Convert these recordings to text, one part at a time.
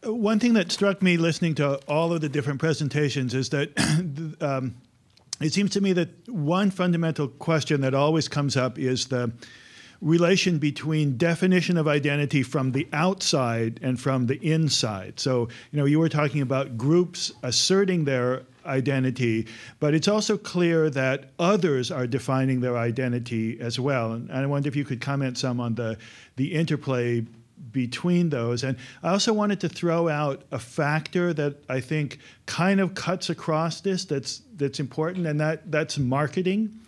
One thing that struck me listening to all of the different presentations is that it seems to me that one fundamental question that always comes up is the relation between definition of identity from the outside and from the inside. So, you were talking about groups asserting their identity, but it's also clear that others are defining their identity as well. And I wonder if you could comment some on the interplay between those. And I also wanted to throw out a factor that I think kind of cuts across this that's important, and that's marketing.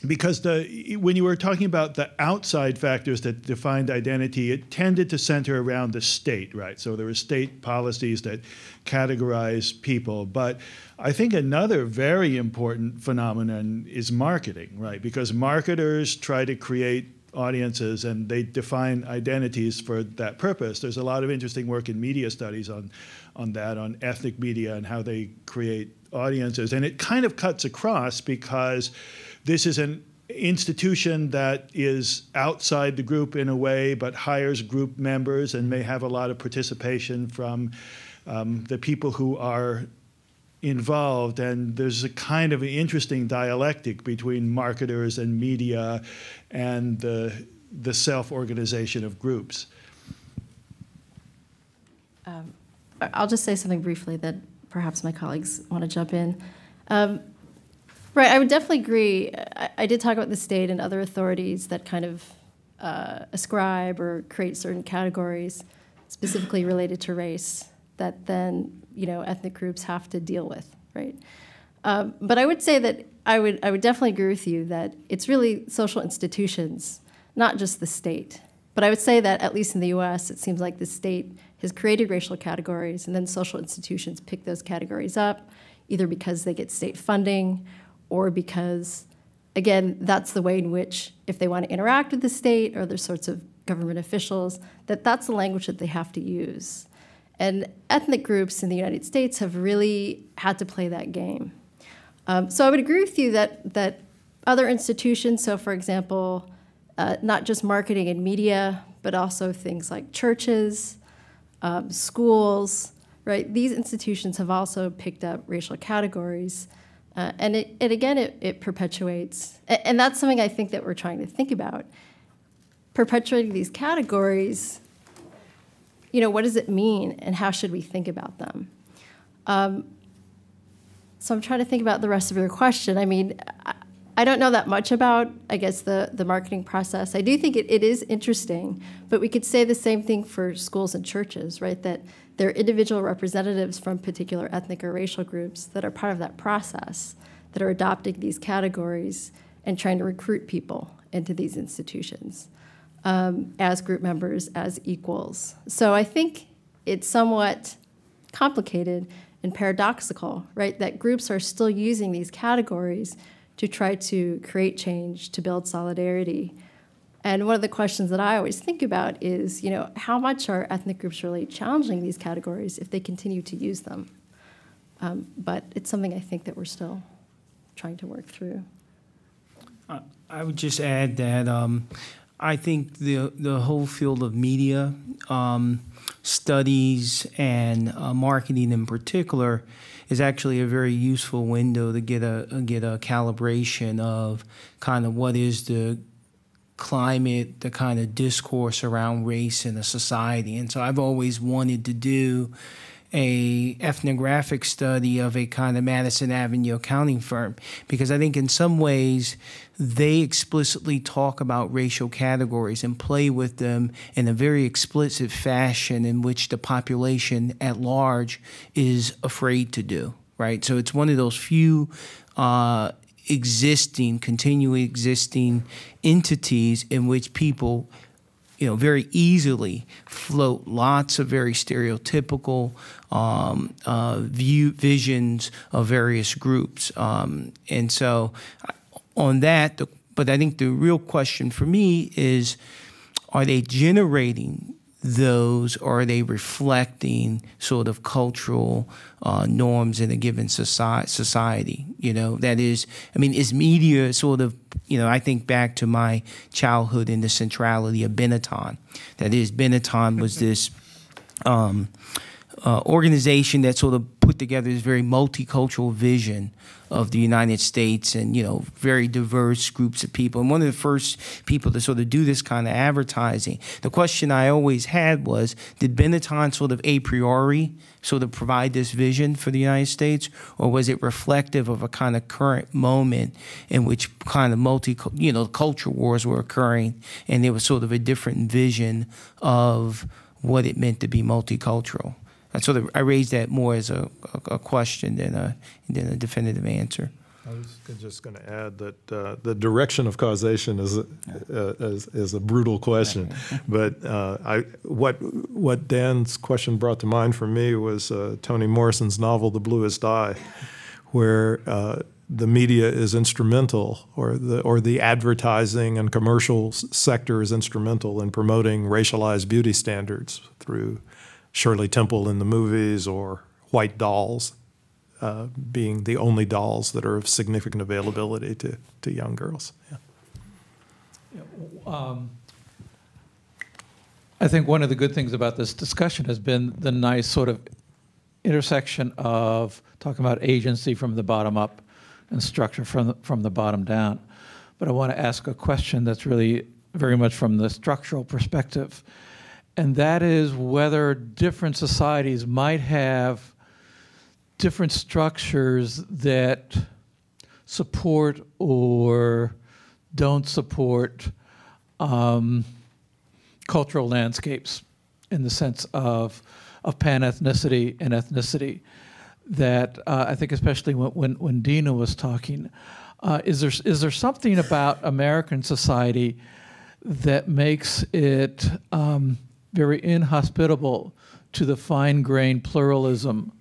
Because when you were talking about the outside factors that defined identity, it tended to center around the state, right? So there were state policies that categorize people. But I think another very important phenomenon is marketing, right? Because marketers try to create audiences and they define identities for that purpose. There's a lot of interesting work in media studies on that, on ethnic media and how they create audiences. And it kind of cuts across because this is an institution that is outside the group in a way, but hires group members and may have a lot of participation from the people who are involved. And there's a kind of an interesting dialectic between marketers and media and the self-organization of groups. I'll just say something briefly that perhaps my colleagues want to jump in. Right, I would definitely agree. I did talk about the state and other authorities that kind of ascribe or create certain categories specifically related to race that then, ethnic groups have to deal with, right? But I would say that I would definitely agree with you that it's really social institutions, not just the state. But I would say that at least in the US, it seems like the state has created racial categories and then social institutions pick those categories up, either because they get state funding or because, again, that's the way in which, if they want to interact with the state or other sorts of government officials, that's the language that they have to use. And ethnic groups in the United States have really had to play that game. So I would agree with you that other institutions, so for example, not just marketing and media, but also things like churches, schools, right? These institutions have also picked up racial categories. And it perpetuates, and that's something I think that we're trying to think about. Perpetuating these categories, what does it mean and how should we think about them? So I'm trying to think about the rest of your question. I mean, I don't know that much about, I guess, the marketing process. I do think it is interesting, but we could say the same thing for schools and churches, right? That they're individual representatives from particular ethnic or racial groups that are part of that process, that are adopting these categories and trying to recruit people into these institutions as group members, as equals. So I think it's somewhat complicated and paradoxical, right? That groups are still using these categories to try to create change, to build solidarity. And one of the questions that I always think about is, how much are ethnic groups really challenging these categories if they continue to use them? But it's something I think that we're still trying to work through. I would just add that I think the whole field of media studies and marketing in particular is actually a very useful window to get a calibration of kind of what is the climate, the kind of discourse around race in a society. And so I've always wanted to do a ethnographic study of a kind of Madison Avenue accounting firm, because I think in some ways they explicitly talk about racial categories and play with them in a very explicit fashion in which the population at large is afraid to do, right? So it's one of those few continually existing entities in which people very easily float lots of very stereotypical visions of various groups. And so on that, but I think the real question for me is, are they generating those, or are they reflecting sort of cultural norms in a given society? That is, is media sort of, I think back to my childhood in the centrality of Benetton. That is, Benetton was this organization that sort of put together this very multicultural vision of the United States, and very diverse groups of people. And one of the first people to sort of do this kind of advertising. The question I always had was, did Benetton sort of a priori sort of provide this vision for the United States, or was it reflective of a kind of current moment in which kind of culture wars were occurring, and there was sort of a different vision of what it meant to be multicultural? I raised that more as a question than a definitive answer. I was just going to add that the direction of causation is a brutal question, but what Dan's question brought to mind for me was Toni Morrison's novel *The Bluest Eye*, where the media is instrumental, or the advertising and commercial sector is instrumental in promoting racialized beauty standards through Shirley Temple in the movies, or white dolls being the only dolls that are of significant availability to young girls. Yeah. I think one of the good things about this discussion has been the nice sort of intersection of talking about agency from the bottom up and structure from the bottom down. But I want to ask a question that's really very much from the structural perspective, and that is whether different societies might have different structures that support or don't support cultural landscapes in the sense of pan-ethnicity and ethnicity. That I think, especially when Dina was talking, is there something about American society that makes it very inhospitable to the fine-grained pluralism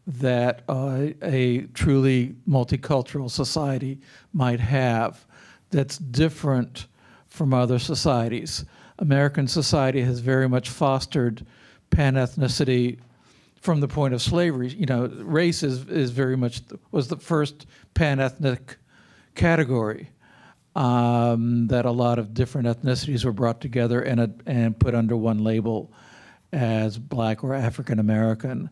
that a truly multicultural society might have, that's different from other societies? American society has very much fostered pan-ethnicity from the point of slavery. Race is very much was the first pan-ethnic category that a lot of different ethnicities were brought together and put under one label as Black or African American.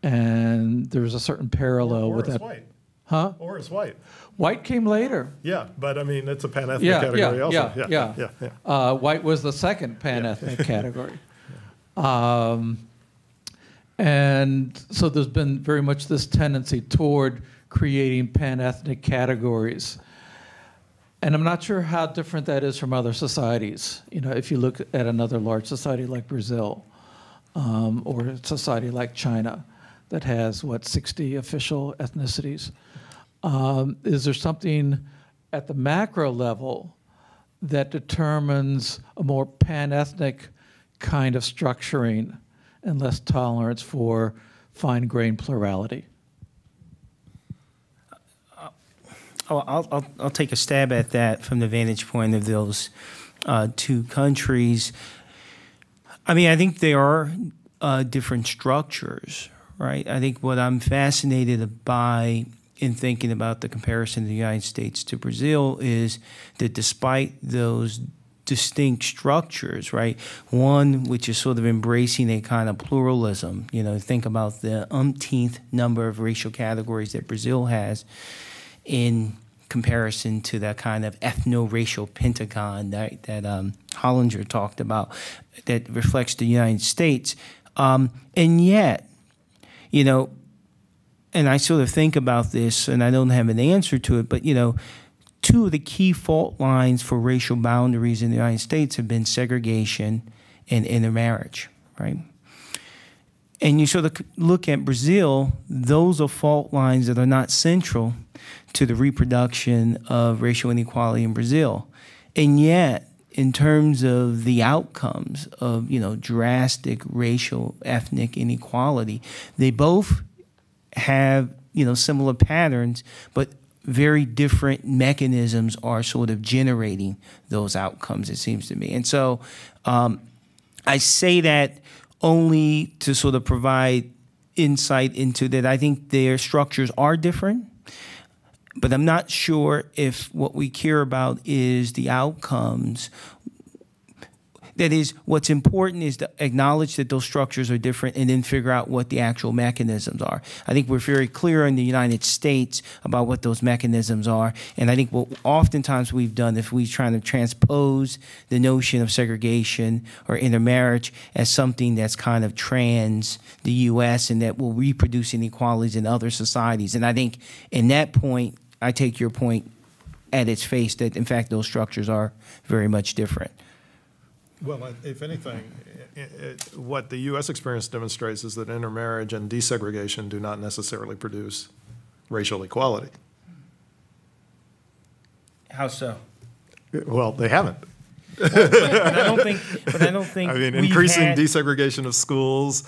And there's a certain parallel with that. White. Huh? Or as white. White came later. Yeah, but I mean, it's a pan-ethnic category also. Yeah. White was the second pan-ethnic category. And so there's been very much this tendency toward creating pan-ethnic categories. And I'm not sure how different that is from other societies. If you look at another large society like Brazil, or a society like China that has, 60 official ethnicities. Is there something at the macro level that determines a more pan-ethnic kind of structuring and less tolerance for fine-grained plurality? I'll take a stab at that from the vantage point of those two countries. I mean, I think there are different structures, right? I think what I'm fascinated by in thinking about the comparison of the United States to Brazil is that despite those distinct structures, right? One, which is sort of embracing a kind of pluralism. Think about the umpteenth number of racial categories that Brazil has in comparison to that kind of ethno-racial pentagon that Hollinger talked about that reflects the United States. And yet, and I sort of think about this, and I don't have an answer to it, but, two of the key fault lines for racial boundaries in the United States have been segregation and intermarriage, right? And you sort of look at Brazil, those are fault lines that are not central to the reproduction of racial inequality in Brazil. And yet, in terms of the outcomes of, drastic racial ethnic inequality, they both have, similar patterns, but very different mechanisms are sort of generating those outcomes, it seems to me. And so I say that only to sort of provide insight into that. I think their structures are different, but I'm not sure if what we care about is the outcomes. That is, what's important is to acknowledge that those structures are different and then figure out what the actual mechanisms are. I think we're very clear in the United States about what those mechanisms are. And I think what oftentimes we've done, if we're trying to transpose the notion of segregation or intermarriage as something that's kind of trans the U.S. and that will reproduce inequalities in other societies. And I think in that point, I take your point at its face that, in fact, those structures are very much different. Well, if anything, what the U.S. experience demonstrates is that intermarriage and desegregation do not necessarily produce racial equality. How so? Well, they haven't. But I don't think. I mean, increasing desegregation of schools,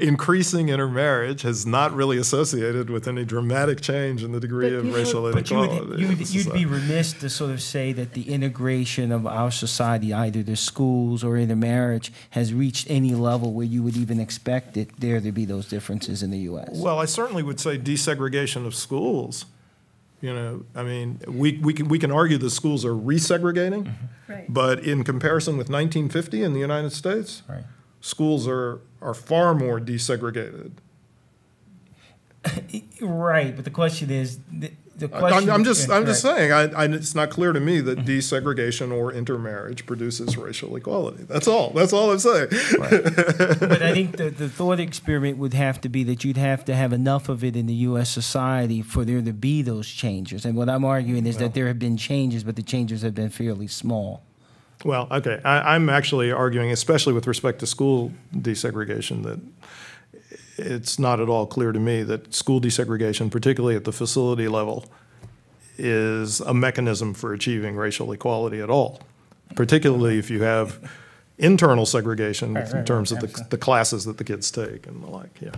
increasing intermarriage has not really associated with any dramatic change in the degree of racial inequality. You'd be remiss to sort of say that the integration of our society, either the schools or intermarriage, has reached any level where you would even expect there to be those differences in the U.S. Well, I certainly would say desegregation of schools. You know, I mean, we can argue that schools are resegregating, Right. but in comparison with 1950 in the United States, Right. schools are far more desegregated. Right, but the question is, the question. I'm just saying, it's not clear to me that desegregation or intermarriage produces racial equality. That's all. That's all I'm saying. Right. But I think the thought experiment would have to be that you'd have to have enough of it in the U.S. society for there to be those changes. And what I'm arguing is that there have been changes, but the changes have been fairly small. Well, okay. I'm actually arguing, especially with respect to school desegregation, that it's not at all clear to me that school desegregation, particularly at the facility level, is a mechanism for achieving racial equality at all, particularly if you have internal segregation in terms of the classes that the kids take and the like. Yeah.